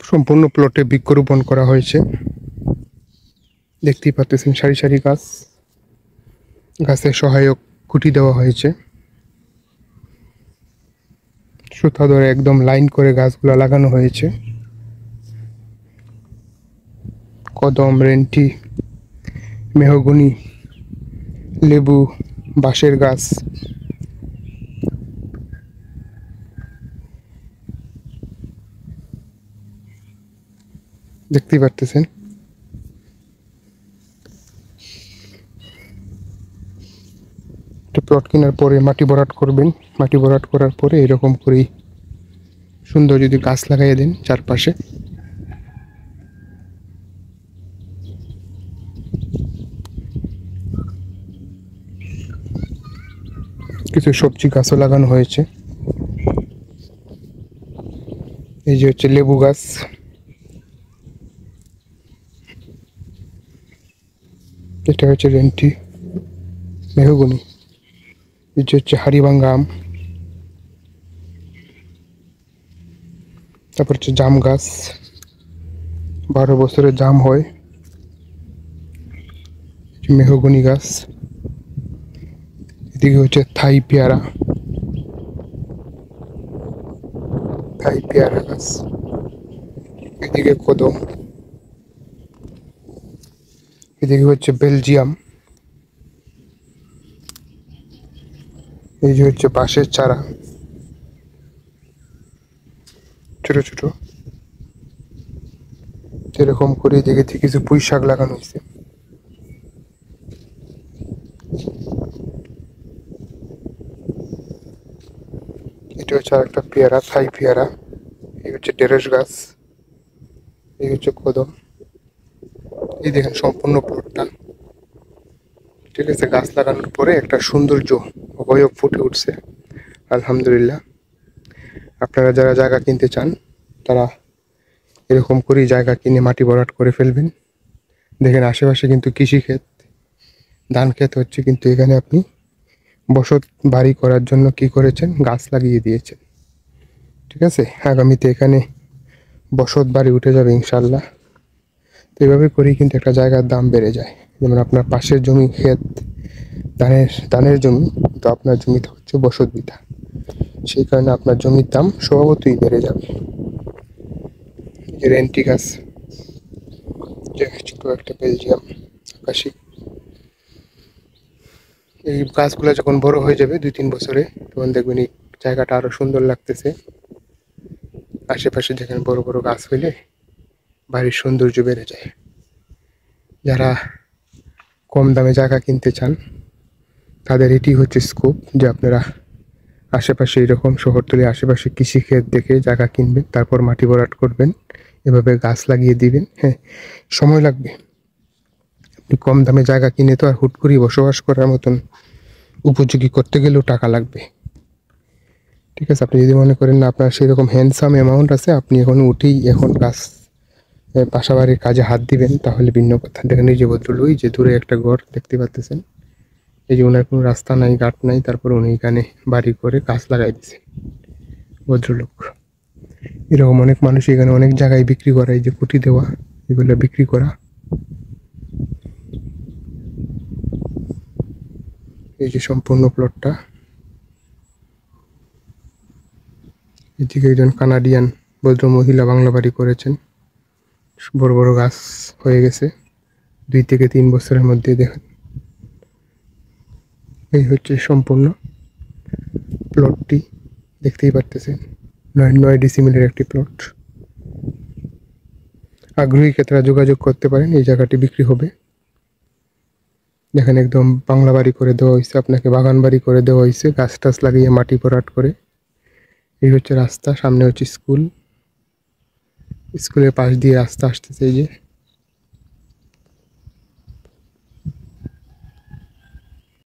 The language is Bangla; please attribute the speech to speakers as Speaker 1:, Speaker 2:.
Speaker 1: সম্পূর্ণ প্লটে বৃক্ষরোপণ করা হয়েছে। দেখতেই পাচ্ছেন সারি সারি গাছ, গাছের সহায়ক খুঁটি দেওয়া হয়েছে। সুতা ধরে একদম লাইন করে গাছগুলো লাগানো হয়েছে। কদম, রেন্টি, মেহগনি, লেবু, বাঁশের গাছ, দেখতেই পারতেছেন। প্লট কেনার পরে মাটি ভরাট করবেন। মাটি ভরাট করার পরে এরকম করেই সুন্দর যদি গাছ লাগাই দেন চারপাশে, কিছু সবজি গাছও লাগানো হয়েছে। এই যে হচ্ছে লেবু গাছ, এটা হচ্ছে রেন্টি, মেহগনি, এই যে হচ্ছে হাড়িভাঙ্গা আম, তারপর হচ্ছে জাম গাছ, 12 বছরের জাম হয়। মেহগনি গাছ, এদিকে হচ্ছে থাই পেয়ারা, থাই পেয়ারা গাছ, এদিকে কদম, এদিকে হচ্ছে বেলজিয়াম, এই যে হচ্ছে বাঁশের চারা ছোট ছোট, এরকম করে এদিকে থেকে কিছু পুঁই শাক লাগানো হয়েছে। এটা হচ্ছে আর একটা পেয়ারা, থাই পেয়ারা, এই হচ্ছে ঢেঁড়স গাছ, এই হচ্ছে কদম। এই দেখেন সম্পূর্ণ প্লটটা, ঠিক আছে। গাছ লাগানোর পরে একটা সৌন্দর্য অবয়ব ফুটে উঠছে, আলহামদুলিল্লাহ। আপনারা যারা জায়গা কিনতে চান তারা এরকম করেই জায়গা কিনে মাটি ভরাট করে ফেলবেন। দেখেন আশেপাশে কিন্তু কৃষিক্ষেত, ধান ক্ষেত হচ্ছে, কিন্তু এখানে আপনি বসত বাড়ি করার জন্য কি করেছেন, গাছ লাগিয়ে দিয়েছেন, ঠিক আছে। আগামীতে এখানে বসত বাড়ি উঠে যাবে ইনশাল্লাহ। তো এইভাবে করেই কিন্তু একটা জায়গার দাম বেড়ে যায়। যেমন আপনার পাশের জমি ক্ষেত, ধানের জমি, তো আপনার জমিটা হচ্ছে বসত বিটা, সেই কারণে আপনার জমির দাম স্বভাবতই বেড়ে যাবে। রেন্টি গাছ, ছোট একটা বেলজিয়াম আকাশি, এই গাছগুলো যখন বড় হয়ে যাবে 2-3 বছরে, তখন দেখবেন এই জায়গাটা আরো সুন্দর লাগতেছে। আশেপাশে যেখানে বড় বড় গাছ হইলে বাড়ির সৌন্দর্য বেড়ে যায়। যারা কম দামে জায়গা কিনতে চান তাদের এটি হচ্ছে স্কোপ, যে আপনারা আশেপাশে এরকম শহরতলি আশেপাশে কৃষিক্ষেত দেখে জায়গা কিনবেন, তারপর মাটি ভরাট করবেন, এভাবে গাছ লাগিয়ে দিবেন। হ্যাঁ, সময় লাগবে। আপনি কম দামে জায়গা কিনে তো আর হুট করে বসবাস করার মতন উপযোগী করতে গেলেও টাকা লাগবে, ঠিক আছে। আপনি যদি মনে করেন না আপনার সেরকম হ্যান্ডসাম অ্যামাউন্ট আছে, আপনি এখন উঠেই এখন গাছ বাসাবাড়ির কাজে হাত দিবেন, তাহলে ভিন্ন কথা। দেখেন এই যে ভদ্রলোক, যে দূরে একটা ঘর দেখতে পাচ্ছেন, এই যে ওনার কোনো রাস্তা নাই, ঘাট নাই, তারপর উনি এখানে বাড়ি করে গাছ লাগাই দিছে ভদ্রলোক। এরকম অনেক মানুষ এখানে অনেক জায়গায় বিক্রি করা, এই যে কুটি দেওয়া, এগুলো বিক্রি করা। এই যে সম্পূর্ণ প্লটটা, এদিকে একজন কানাডিয়ান ভদ্র মহিলা বাংলা বাড়ি করেছেন, বড় বড় গাছ হয়ে গেছে 2 থেকে 3 বছরের মধ্যে। দেখেন এই হচ্ছে সম্পূর্ণ প্লটটি, দেখতেই পারতেছেন 9 ডিসিমিলের একটি প্লট। আগ্রহী ক্ষেত্রে যোগাযোগ করতে পারেন, এই জায়গাটি বিক্রি হবে। দেখেন একদম বাংলা বাড়ি করে দেওয়া হয়েছে, আপনাকে বাগান বাড়ি করে দেওয়া হয়েছে, গাছ টাছ লাগিয়ে মাটি ভরাট করে। এই হচ্ছে রাস্তা, সামনে হচ্ছে স্কুল, স্কুলের পাশ দিয়ে রাস্তা আসতেছে, এই যে